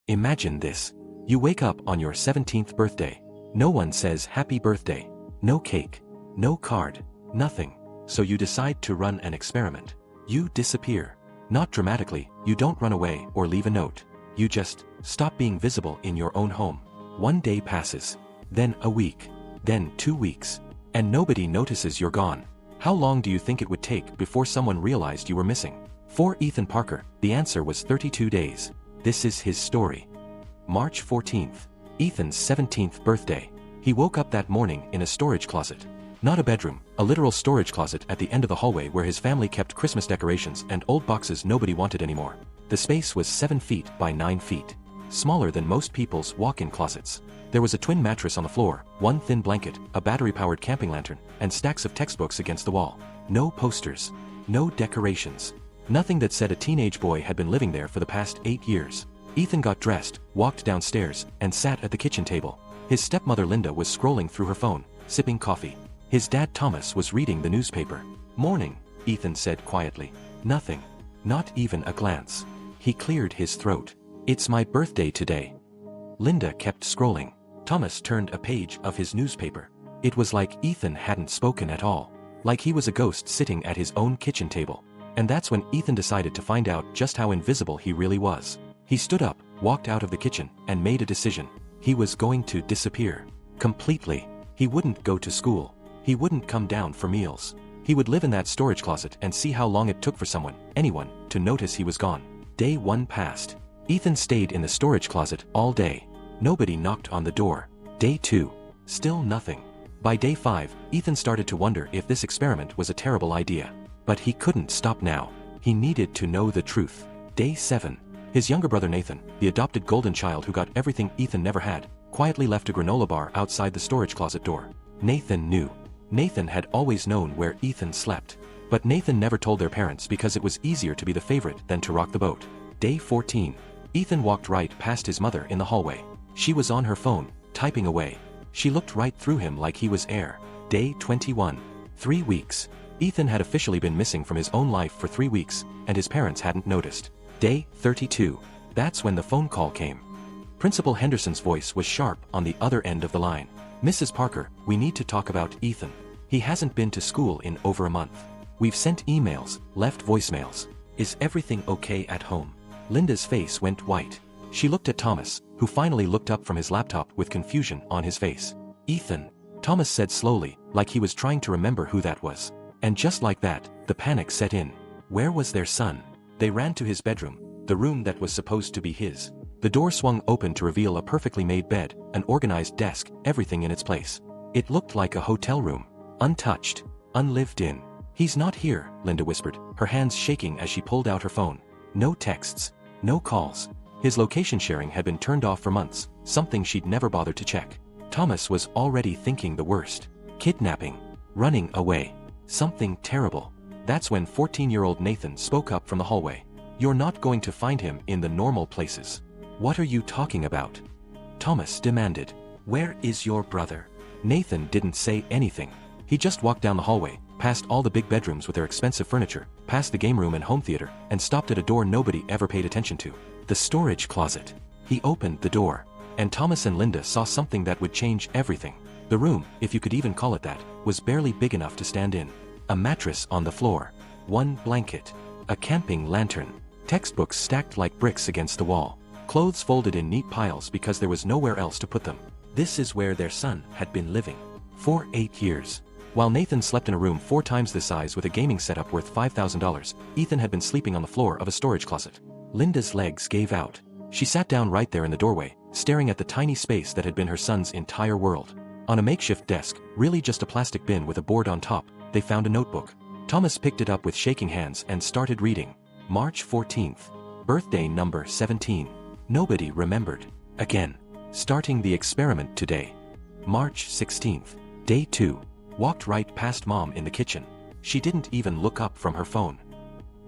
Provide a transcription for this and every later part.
Imagine this. You wake up on your 17th birthday. No one says happy birthday. No cake. No card. Nothing. So you decide to run an experiment. You disappear. Not dramatically, you don't run away or leave a note. You just stop being visible in your own home. One day passes. Then a week. Then 2 weeks. And nobody notices you're gone. How long do you think it would take before someone realized you were missing? For Ethan Parker, the answer was 32 days. This is his story. March 14th. Ethan's 17th birthday. He woke up that morning in a storage closet. Not a bedroom, a literal storage closet at the end of the hallway where his family kept Christmas decorations and old boxes nobody wanted anymore. The space was 7 feet by 9 feet. Smaller than most people's walk-in closets. There was a twin mattress on the floor, one thin blanket, a battery-powered camping lantern, and stacks of textbooks against the wall. No posters. No decorations. Nothing that said a teenage boy had been living there for the past 8 years. Ethan got dressed, walked downstairs, and sat at the kitchen table. His stepmother Linda was scrolling through her phone, sipping coffee. His dad Thomas was reading the newspaper. "Morning," Ethan said quietly. "Nothing. Not even a glance." He cleared his throat. "It's my birthday today." Linda kept scrolling. Thomas turned a page of his newspaper. It was like Ethan hadn't spoken at all. Like he was a ghost sitting at his own kitchen table. And that's when Ethan decided to find out just how invisible he really was. He stood up, walked out of the kitchen, and made a decision. He was going to disappear. Completely. He wouldn't go to school. He wouldn't come down for meals. He would live in that storage closet and see how long it took for someone, anyone, to notice he was gone. Day 1 passed. Ethan stayed in the storage closet all day. Nobody knocked on the door. Day 2. Still nothing. By day 5, Ethan started to wonder if this experiment was a terrible idea. But he couldn't stop now. He needed to know the truth. Day 7. His younger brother Nathan, the adopted golden child who got everything Ethan never had, quietly left a granola bar outside the storage closet door. Nathan knew. Nathan had always known where Ethan slept. But Nathan never told their parents because it was easier to be the favorite than to rock the boat. Day 14. Ethan walked right past his mother in the hallway. She was on her phone, typing away. She looked right through him like he was air. Day 21. 3 weeks. Ethan had officially been missing from his own life for 3 weeks, and his parents hadn't noticed. Day 32. That's when the phone call came. Principal Henderson's voice was sharp on the other end of the line. "Mrs. Parker, we need to talk about Ethan. He hasn't been to school in over a month. We've sent emails, left voicemails. Is everything okay at home?" Linda's face went white. She looked at Thomas, who finally looked up from his laptop with confusion on his face. "Ethan," Thomas said slowly, like he was trying to remember who that was. And just like that, the panic set in. Where was their son? They ran to his bedroom, the room that was supposed to be his. The door swung open to reveal a perfectly made bed, an organized desk, everything in its place. It looked like a hotel room. Untouched. Unlived in. "He's not here," Linda whispered, her hands shaking as she pulled out her phone. No texts. No calls. His location sharing had been turned off for months, something she'd never bothered to check. Thomas was already thinking the worst. Kidnapping. Running away. Something terrible. That's when 14-year-old Nathan spoke up from the hallway. "You're not going to find him in the normal places." "What are you talking about?" Thomas demanded. "Where is your brother?" Nathan didn't say anything. He just walked down the hallway, past all the big bedrooms with their expensive furniture, past the game room and home theater, and stopped at a door nobody ever paid attention to. The storage closet. He opened the door. And Thomas and Linda saw something that would change everything. The room, if you could even call it that, was barely big enough to stand in. A mattress on the floor. One blanket. A camping lantern. Textbooks stacked like bricks against the wall. Clothes folded in neat piles because there was nowhere else to put them. This is where their son had been living. For 8 years. While Nathan slept in a room 4 times the size with a gaming setup worth $5,000, Ethan had been sleeping on the floor of a storage closet. Linda's legs gave out. She sat down right there in the doorway, staring at the tiny space that had been her son's entire world. On a makeshift desk, really just a plastic bin with a board on top, they found a notebook. Thomas picked it up with shaking hands and started reading. March 14th. Birthday number 17. Nobody remembered. Again. Starting the experiment today. March 16th. Day 2. Walked right past Mom in the kitchen. She didn't even look up from her phone.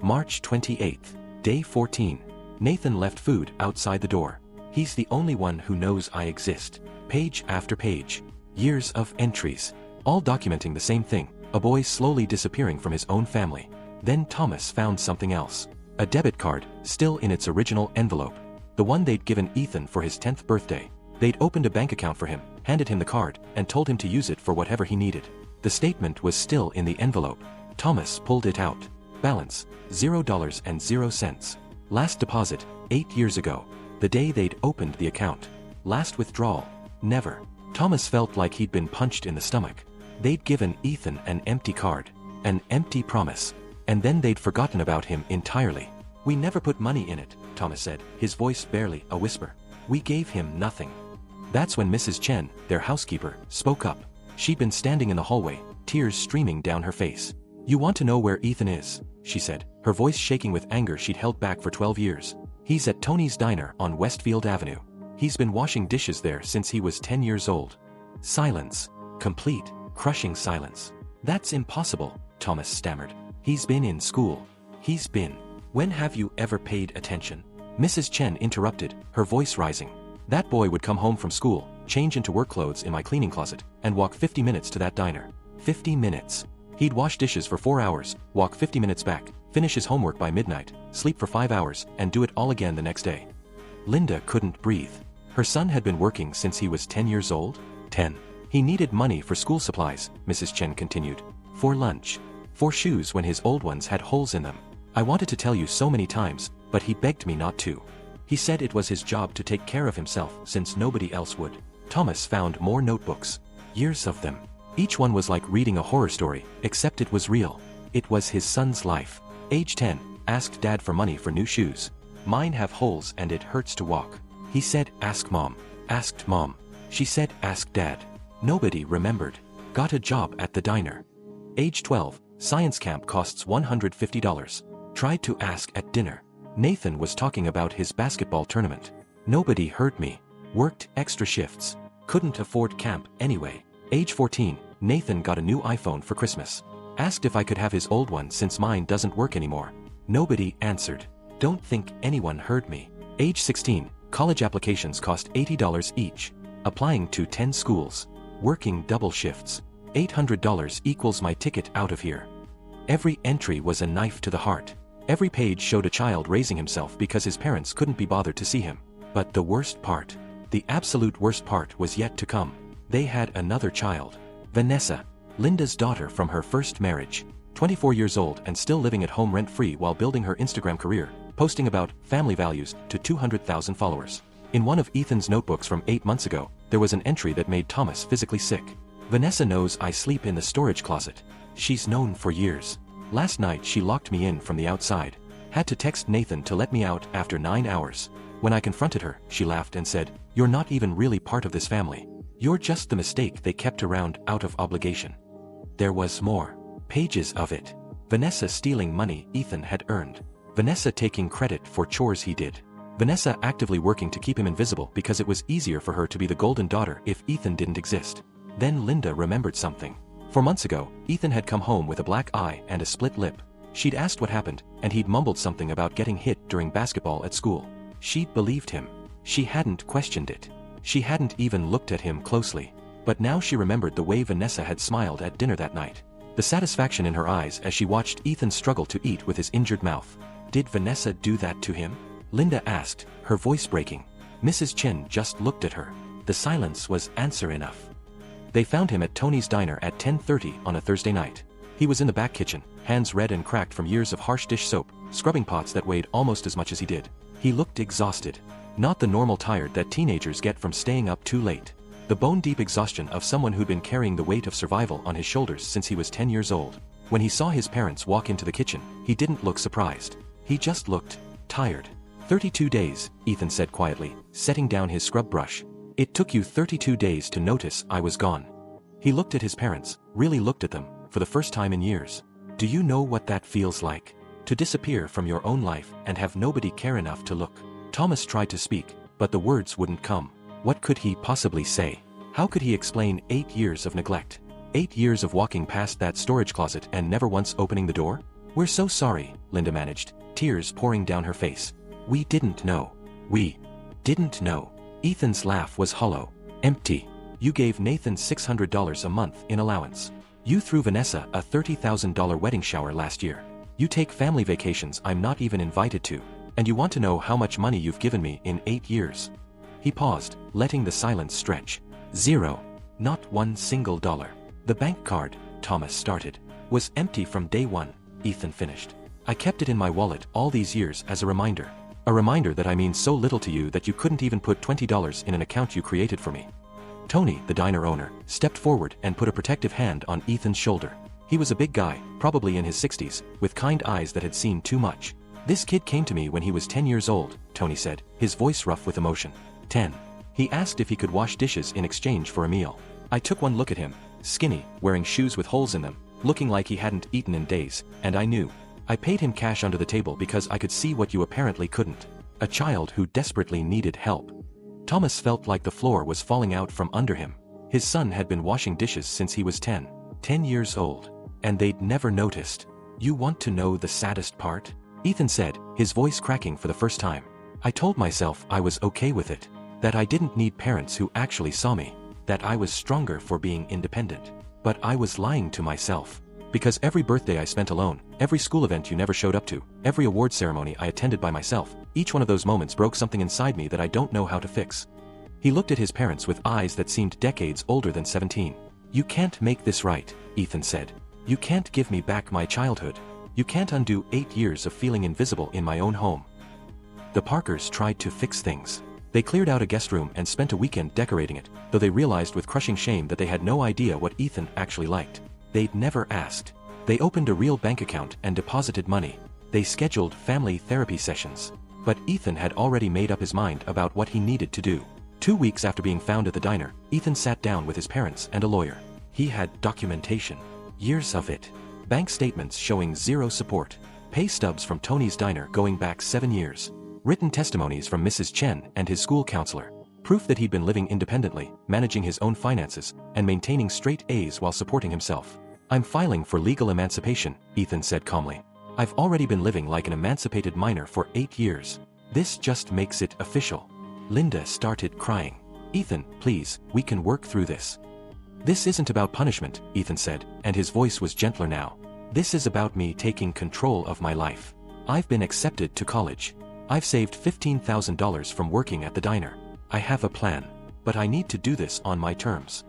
March 28th. Day 14. Nathan left food outside the door. He's the only one who knows I exist. Page after page. Years of entries. All documenting the same thing, a boy slowly disappearing from his own family. Then Thomas found something else. A debit card, still in its original envelope. the one they'd given Ethan for his 10th birthday. They'd opened a bank account for him, handed him the card, and told him to use it for whatever he needed. The statement was still in the envelope. Thomas pulled it out. Balance, $0.00. Last deposit, 8 years ago. The day they'd opened the account. Last withdrawal, never. Thomas felt like he'd been punched in the stomach. They'd given Ethan an empty card. An empty promise. And then they'd forgotten about him entirely. We never put money in it, Thomas said, his voice barely a whisper. We gave him nothing. That's when Mrs. Chen, their housekeeper, spoke up. She'd been standing in the hallway, tears streaming down her face. You want to know where Ethan is, she said, her voice shaking with anger she'd held back for 12 years. He's at Tony's Diner on Westfield Avenue. He's been washing dishes there since he was 10 years old. Silence. Complete, crushing silence. That's impossible, Thomas stammered. He's been in school. He's been. When have you ever paid attention? Mrs. Chen interrupted, her voice rising. That boy would come home from school, change into work clothes in my cleaning closet, and walk 50 minutes to that diner. 50 minutes. He'd wash dishes for 4 hours, walk 50 minutes back, finish his homework by midnight, sleep for 5 hours, and do it all again the next day. Linda couldn't breathe. Her son had been working since he was 10 years old? 10. He needed money for school supplies, Mrs. Chen continued. For lunch. For shoes when his old ones had holes in them. I wanted to tell you so many times, but he begged me not to. He said it was his job to take care of himself since nobody else would. Thomas found more notebooks. Years of them. Each one was like reading a horror story, except it was real. It was his son's life. Age 10, asked Dad for money for new shoes. Mine have holes and it hurts to walk. He said, ask Mom. Asked Mom. She said, ask Dad. Nobody remembered. Got a job at the diner. Age 12, science camp costs $150. Tried to ask at dinner. Nathan was talking about his basketball tournament. Nobody heard me. Worked extra shifts. Couldn't afford camp anyway. Age 14, Nathan got a new iPhone for Christmas. Asked if I could have his old one since mine doesn't work anymore. Nobody answered. Don't think anyone heard me. Age 16, college applications cost $80 each. Applying to 10 schools. Working double shifts. $800 equals my ticket out of here. Every entry was a knife to the heart. Every page showed a child raising himself because his parents couldn't be bothered to see him. But the worst part, the absolute worst part was yet to come. They had another child. Vanessa, Linda's daughter from her first marriage. 24 years old and still living at home rent-free while building her Instagram career, posting about family values to 200,000 followers. In one of Ethan's notebooks from 8 months ago, there was an entry that made Thomas physically sick. Vanessa knows I sleep in the storage closet. She's known for years. Last night she locked me in from the outside. Had to text Nathan to let me out after 9 hours. When I confronted her, she laughed and said, "You're not even really part of this family. You're just the mistake they kept around out of obligation." There was more. Pages of it. Vanessa stealing money Ethan had earned. Vanessa taking credit for chores he did. Vanessa actively working to keep him invisible because it was easier for her to be the golden daughter if Ethan didn't exist. Then Linda remembered something. 4 months ago, Ethan had come home with a black eye and a split lip. She'd asked what happened, and he'd mumbled something about getting hit during basketball at school. She'd believed him. She hadn't questioned it. She hadn't even looked at him closely. But now she remembered the way Vanessa had smiled at dinner that night. The satisfaction in her eyes as she watched Ethan struggle to eat with his injured mouth. Did Vanessa do that to him? Linda asked, her voice breaking. Mrs. Chen just looked at her. The silence was answer enough. They found him at Tony's Diner at 10:30 on a Thursday night. He was in the back kitchen, hands red and cracked from years of harsh dish soap, scrubbing pots that weighed almost as much as he did. He looked exhausted. Not the normal tired that teenagers get from staying up too late. The bone-deep exhaustion of someone who'd been carrying the weight of survival on his shoulders since he was 10 years old. When he saw his parents walk into the kitchen, he didn't look surprised. He just looked tired. 32 days, Ethan said quietly, setting down his scrub brush. It took you 32 days to notice I was gone. He looked at his parents, really looked at them, for the first time in years. Do you know what that feels like? To disappear from your own life and have nobody care enough to look. Thomas tried to speak, but the words wouldn't come. What could he possibly say? How could he explain 8 years of neglect? 8 years of walking past that storage closet and never once opening the door? We're so sorry, Linda managed, tears pouring down her face. We didn't know. We didn't know. Ethan's laugh was hollow, empty. You gave Nathan $600 a month in allowance. You threw Vanessa a $30,000 wedding shower last year. You take family vacations I'm not even invited to. And you want to know how much money you've given me in 8 years? He paused, letting the silence stretch. 0. Not one single dollar. The bank card, Thomas started, was empty from day one, Ethan finished. I kept it in my wallet all these years as a reminder. A reminder that I mean so little to you that you couldn't even put $20 in an account you created for me. Tony, the diner owner, stepped forward and put a protective hand on Ethan's shoulder. He was a big guy, probably in his 60s, with kind eyes that had seen too much. This kid came to me when he was 10 years old, Tony said, his voice rough with emotion. 10. He asked if he could wash dishes in exchange for a meal. I took one look at him, skinny, wearing shoes with holes in them, looking like he hadn't eaten in days, and I knew. I paid him cash under the table because I could see what you apparently couldn't. A child who desperately needed help. Thomas felt like the floor was falling out from under him. His son had been washing dishes since he was 10 years old, and they'd never noticed. You want to know the saddest part? Ethan said, his voice cracking for the first time. I told myself I was okay with it, that I didn't need parents who actually saw me, that I was stronger for being independent. But I was lying to myself. Because every birthday I spent alone, every school event you never showed up to, every award ceremony I attended by myself, each one of those moments broke something inside me that I don't know how to fix. He looked at his parents with eyes that seemed decades older than 17. You can't make this right, Ethan said. You can't give me back my childhood. You can't undo 8 years of feeling invisible in my own home. The Parkers tried to fix things. They cleared out a guest room and spent a weekend decorating it, though they realized with crushing shame that they had no idea what Ethan actually liked. They'd never asked. They opened a real bank account and deposited money. They scheduled family therapy sessions. But Ethan had already made up his mind about what he needed to do. 2 weeks after being found at the diner, Ethan sat down with his parents and a lawyer. He had documentation. Years of it. Bank statements showing zero support. Pay stubs from Tony's diner going back 7 years. Written testimonies from Mrs. Chen and his school counselor. Proof that he'd been living independently, managing his own finances, and maintaining straight A's while supporting himself. I'm filing for legal emancipation, Ethan said calmly. I've already been living like an emancipated minor for 8 years. This just makes it official. Linda started crying. Ethan, please, we can work through this. This isn't about punishment, Ethan said, and his voice was gentler now. This is about me taking control of my life. I've been accepted to college. I've saved $15,000 from working at the diner. I have a plan, but I need to do this on my terms.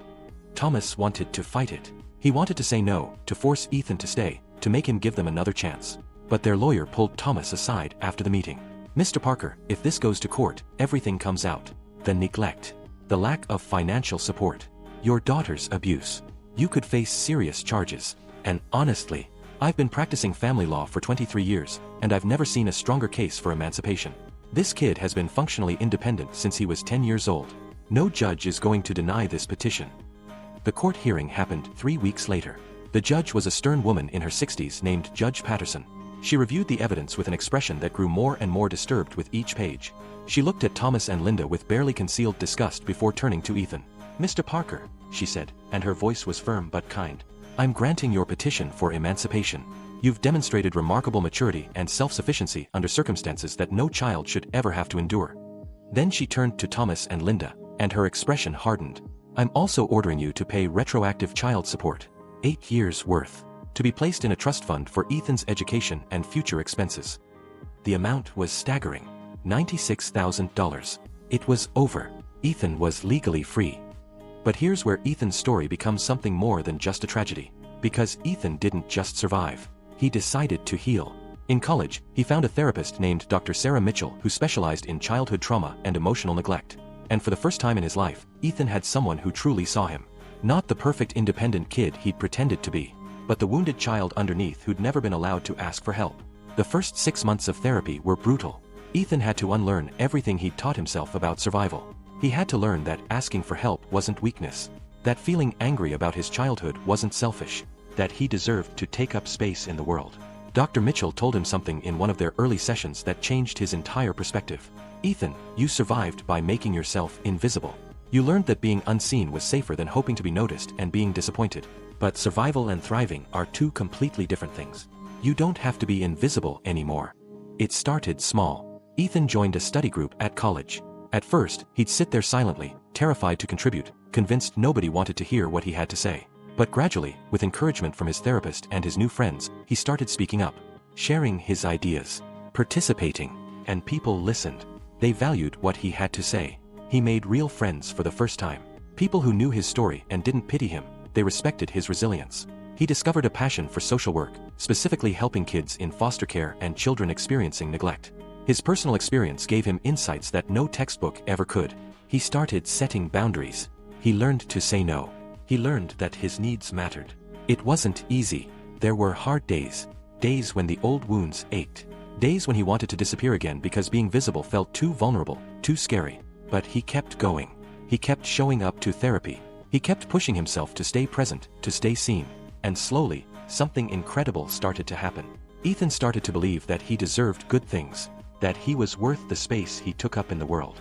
Thomas wanted to fight it. He wanted to say no, to force Ethan to stay, to make him give them another chance. But their lawyer pulled Thomas aside after the meeting. Mr. Parker, if this goes to court, everything comes out. The neglect. The lack of financial support. Your daughter's abuse. You could face serious charges. And honestly, I've been practicing family law for 23 years, and I've never seen a stronger case for emancipation. This kid has been functionally independent since he was 10 years old. No judge is going to deny this petition. The court hearing happened 3 weeks later. The judge was a stern woman in her 60s named Judge Patterson. She reviewed the evidence with an expression that grew more and more disturbed with each page. She looked at Thomas and Linda with barely concealed disgust before turning to Ethan. Mr. Parker, she said, and her voice was firm but kind. I'm granting your petition for emancipation. You've demonstrated remarkable maturity and self-sufficiency under circumstances that no child should ever have to endure. Then she turned to Thomas and Linda, and her expression hardened. I'm also ordering you to pay retroactive child support. 8 years worth. To be placed in a trust fund for Ethan's education and future expenses. The amount was staggering. $96,000. It was over. Ethan was legally free. But here's where Ethan's story becomes something more than just a tragedy. Because Ethan didn't just survive. He decided to heal. In college, he found a therapist named Dr. Sarah Mitchell who specialized in childhood trauma and emotional neglect. And for the first time in his life, Ethan had someone who truly saw him. Not the perfect independent kid he'd pretended to be, but the wounded child underneath who'd never been allowed to ask for help. The first 6 months of therapy were brutal. Ethan had to unlearn everything he'd taught himself about survival. He had to learn that asking for help wasn't weakness. That feeling angry about his childhood wasn't selfish. That he deserved to take up space in the world. Dr. Mitchell told him something in one of their early sessions that changed his entire perspective. Ethan, you survived by making yourself invisible. You learned that being unseen was safer than hoping to be noticed and being disappointed. But survival and thriving are two completely different things. You don't have to be invisible anymore. It started small. Ethan joined a study group at college. At first, he'd sit there silently, terrified to contribute, convinced nobody wanted to hear what he had to say. But gradually, with encouragement from his therapist and his new friends, he started speaking up, sharing his ideas, participating. And people listened. They valued what he had to say. He made real friends for the first time. People who knew his story and didn't pity him, they respected his resilience. He discovered a passion for social work, specifically helping kids in foster care and children experiencing neglect. His personal experience gave him insights that no textbook ever could. He started setting boundaries. He learned to say no. He learned that his needs mattered. It wasn't easy. There were hard days. Days when the old wounds ached. Days when he wanted to disappear again because being visible felt too vulnerable, too scary. But he kept going. He kept showing up to therapy. He kept pushing himself to stay present, to stay seen. And slowly, something incredible started to happen. Ethan started to believe that he deserved good things, that he was worth the space he took up in the world.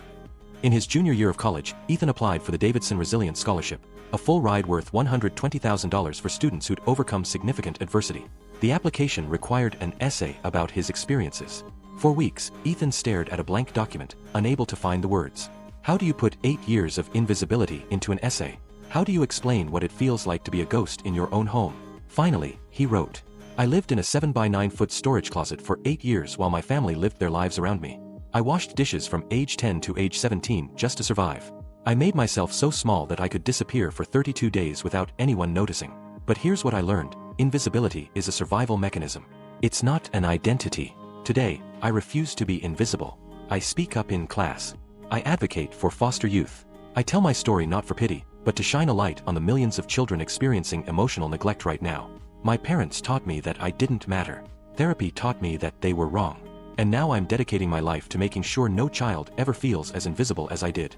In his junior year of college, Ethan applied for the Davidson Resilience Scholarship, a full ride worth $120,000 for students who'd overcome significant adversity. The application required an essay about his experiences. For weeks, Ethan stared at a blank document, unable to find the words. How do you put 8 years of invisibility into an essay? How do you explain what it feels like to be a ghost in your own home? Finally, he wrote, I lived in a 7 by 9 foot storage closet for 8 years while my family lived their lives around me. I washed dishes from age 10 to age 17 just to survive. I made myself so small that I could disappear for 32 days without anyone noticing. But here's what I learned. Invisibility is a survival mechanism. It's not an identity. Today, I refuse to be invisible. I speak up in class. I advocate for foster youth. I tell my story not for pity, but to shine a light on the millions of children experiencing emotional neglect right now. My parents taught me that I didn't matter. Therapy taught me that they were wrong. And now I'm dedicating my life to making sure no child ever feels as invisible as I did.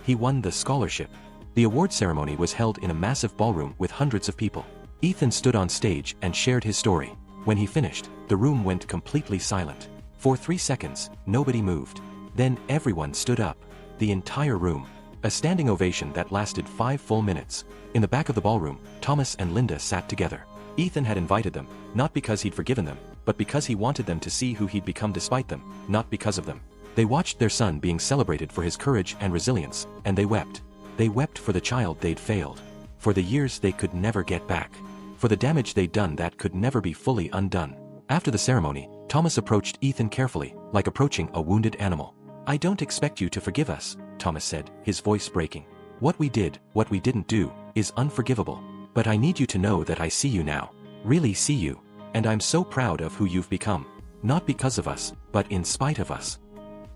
He won the scholarship. The award ceremony was held in a massive ballroom with hundreds of people. Ethan stood on stage and shared his story. When he finished, the room went completely silent. For 3 seconds, nobody moved. Then everyone stood up. The entire room. A standing ovation that lasted 5 full minutes. In the back of the ballroom, Thomas and Linda sat together. Ethan had invited them, not because he'd forgiven them, but because he wanted them to see who he'd become despite them, not because of them. They watched their son being celebrated for his courage and resilience, and they wept. They wept for the child they'd failed. For the years they could never get back. For the damage they'd done that could never be fully undone. After the ceremony, Thomas approached Ethan carefully, like approaching a wounded animal. I don't expect you to forgive us, Thomas said, his voice breaking. What we did, what we didn't do, is unforgivable. But I need you to know that I see you now. Really see you. And I'm so proud of who you've become. Not because of us, but in spite of us.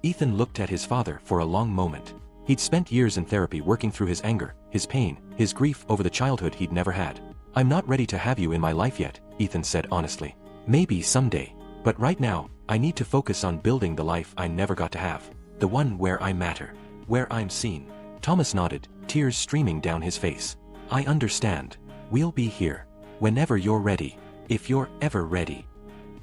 Ethan looked at his father for a long moment. He'd spent years in therapy working through his anger, his pain, his grief over the childhood he'd never had. I'm not ready to have you in my life yet, Ethan said honestly. Maybe someday. But right now, I need to focus on building the life I never got to have. The one where I matter. Where I'm seen. Thomas nodded, tears streaming down his face. I understand. We'll be here. Whenever you're ready. If you're ever ready.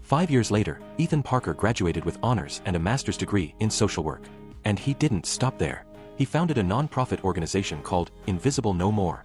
5 years later, Ethan Parker graduated with honors and a master's degree in social work. And he didn't stop there. He founded a non-profit organization called Invisible No More.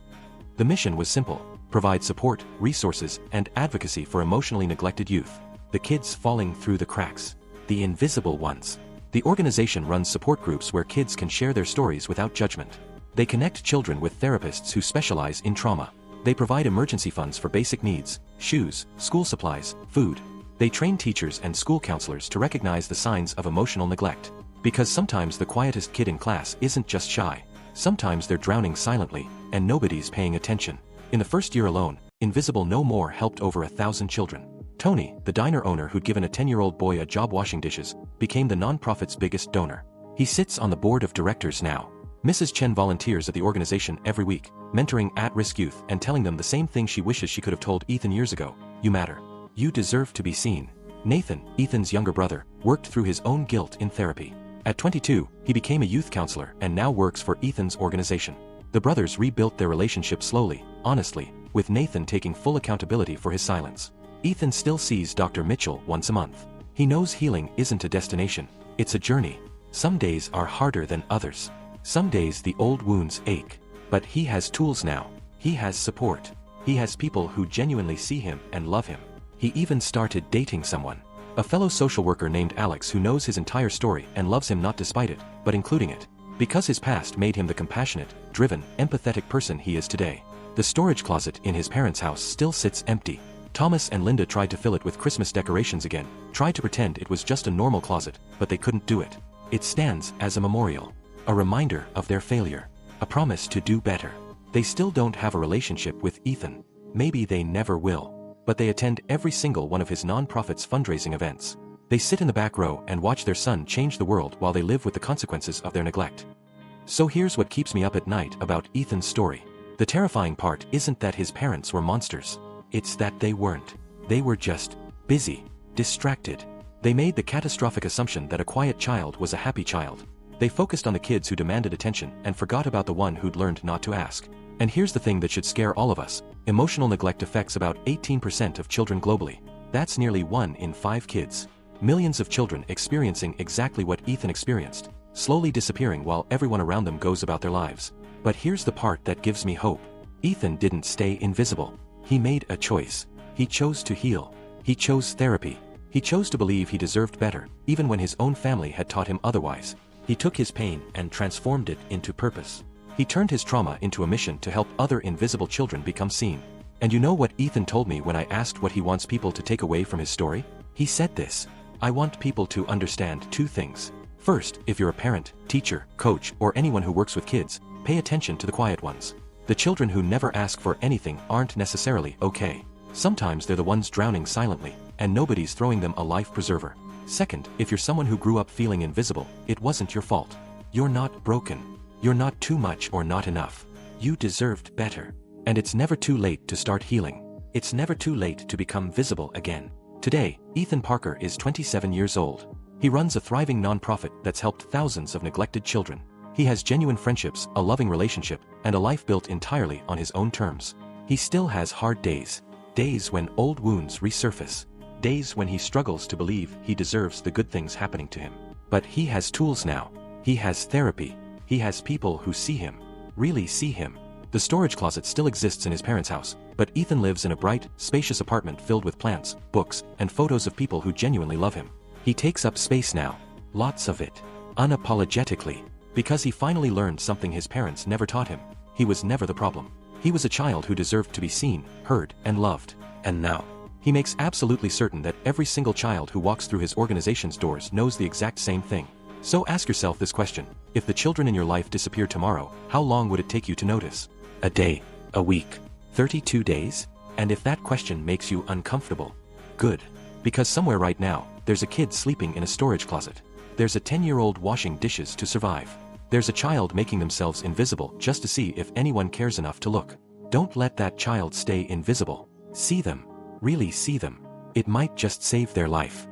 The mission was simple. Provide support, resources, and advocacy for emotionally neglected youth. The kids falling through the cracks. The invisible ones. The organization runs support groups where kids can share their stories without judgment. They connect children with therapists who specialize in trauma. They provide emergency funds for basic needs, shoes, school supplies, food. They train teachers and school counselors to recognize the signs of emotional neglect. Because sometimes the quietest kid in class isn't just shy. Sometimes they're drowning silently, and nobody's paying attention. In the first year alone, Invisible No More helped over 1,000 children. Tony, the diner owner who'd given a 10-year-old boy a job washing dishes, became the nonprofit's biggest donor. He sits on the board of directors now. Mrs. Chen volunteers at the organization every week, mentoring at-risk youth and telling them the same thing she wishes she could have told Ethan years ago. You matter. You deserve to be seen. Nathan, Ethan's younger brother, worked through his own guilt in therapy. At 22, he became a youth counselor and now works for Ethan's organization. The brothers rebuilt their relationship slowly, honestly, with Nathan taking full accountability for his silence. Ethan still sees Dr. Mitchell once a month. He knows healing isn't a destination, it's a journey. Some days are harder than others. Some days the old wounds ache. But he has tools now. He has support. He has people who genuinely see him and love him. He even started dating someone. A fellow social worker named Alex who knows his entire story and loves him not despite it, but including it. Because his past made him the compassionate, driven, empathetic person he is today. The storage closet in his parents' house still sits empty. Thomas and Linda tried to fill it with Christmas decorations again, tried to pretend it was just a normal closet, but they couldn't do it. It stands as a memorial. A reminder of their failure. A promise to do better. They still don't have a relationship with Ethan. Maybe they never will. But they attend every single one of his non-profit's fundraising events. They sit in the back row and watch their son change the world while they live with the consequences of their neglect. So here's what keeps me up at night about Ethan's story. The terrifying part isn't that his parents were monsters. It's that they weren't. They were just busy, distracted. They made the catastrophic assumption that a quiet child was a happy child. They focused on the kids who demanded attention and forgot about the one who'd learned not to ask. And here's the thing that should scare all of us. Emotional neglect affects about 18% of children globally. That's nearly 1 in 5 kids. Millions of children experiencing exactly what Ethan experienced, slowly disappearing while everyone around them goes about their lives. But here's the part that gives me hope. Ethan didn't stay invisible. He made a choice. He chose to heal. He chose therapy. He chose to believe he deserved better, even when his own family had taught him otherwise. He took his pain and transformed it into purpose. He turned his trauma into a mission to help other invisible children become seen. And you know what Ethan told me when I asked what he wants people to take away from his story? He said this: "I want people to understand 2 things. First, if you're a parent, teacher, coach, or anyone who works with kids, pay attention to the quiet ones. The children who never ask for anything aren't necessarily okay. Sometimes they're the ones drowning silently, and nobody's throwing them a life preserver. Second, if you're someone who grew up feeling invisible, it wasn't your fault. You're not broken. You're not too much or not enough. You deserved better. And it's never too late to start healing. It's never too late to become visible again." Today, Ethan Parker is 27 years old. He runs a thriving nonprofit that's helped thousands of neglected children. He has genuine friendships, a loving relationship, and a life built entirely on his own terms. He still has hard days. Days when old wounds resurface. Days when he struggles to believe he deserves the good things happening to him. But he has tools now. He has therapy. He has people who see him. Really see him. The storage closet still exists in his parents' house, but Ethan lives in a bright, spacious apartment filled with plants, books, and photos of people who genuinely love him. He takes up space now. Lots of it. Unapologetically. Because he finally learned something his parents never taught him. He was never the problem. He was a child who deserved to be seen, heard, and loved. And now, he makes absolutely certain that every single child who walks through his organization's doors knows the exact same thing. So ask yourself this question: if the children in your life disappear tomorrow, how long would it take you to notice? A day? A week? 32 days? And if that question makes you uncomfortable, good. Because somewhere right now, there's a kid sleeping in a storage closet. There's a 10-year-old washing dishes to survive. There's a child making themselves invisible just to see if anyone cares enough to look. Don't let that child stay invisible. See them. Really see them. It might just save their life.